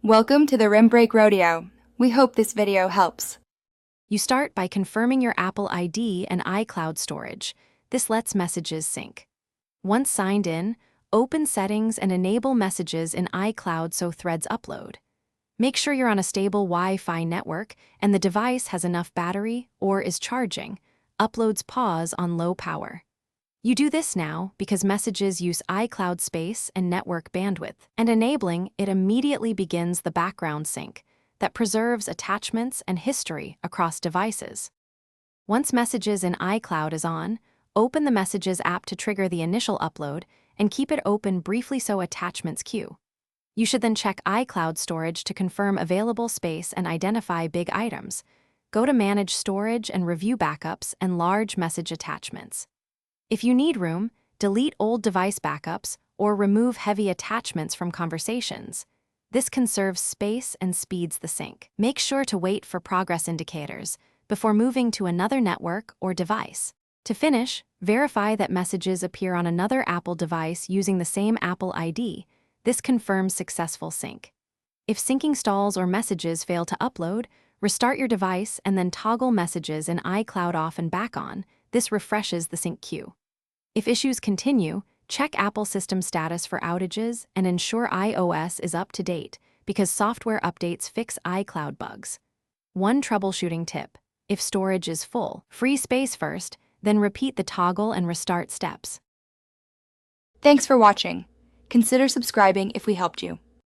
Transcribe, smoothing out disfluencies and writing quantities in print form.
Welcome to the Rim Break Rodeo. We hope this video helps. You start by confirming your Apple ID and iCloud storage. This lets messages sync. Once signed in, open Settings and enable messages in iCloud so threads upload. Make sure you're on a stable Wi-Fi network and the device has enough battery or is charging. Uploads pause on low power. You do this now because messages use iCloud space and network bandwidth, and enabling it immediately begins the background sync that preserves attachments and history across devices. Once Messages in iCloud is on, open the Messages app to trigger the initial upload and keep it open briefly so attachments queue. You should then check iCloud storage to confirm available space and identify big items. Go to Manage Storage and review backups and large message attachments. If you need room, delete old device backups or remove heavy attachments from conversations. This conserves space and speeds the sync. Make sure to wait for progress indicators before moving to another network or device. To finish, verify that messages appear on another Apple device using the same Apple ID. This confirms successful sync. If syncing stalls or messages fail to upload, restart your device and then toggle Messages in iCloud off and back on. This refreshes the sync queue. If issues continue, check Apple system status for outages and ensure iOS is up to date because software updates fix iCloud bugs. One troubleshooting tip: if storage is full, free space first, then repeat the toggle and restart steps. Thanks for watching. Consider subscribing if we helped you.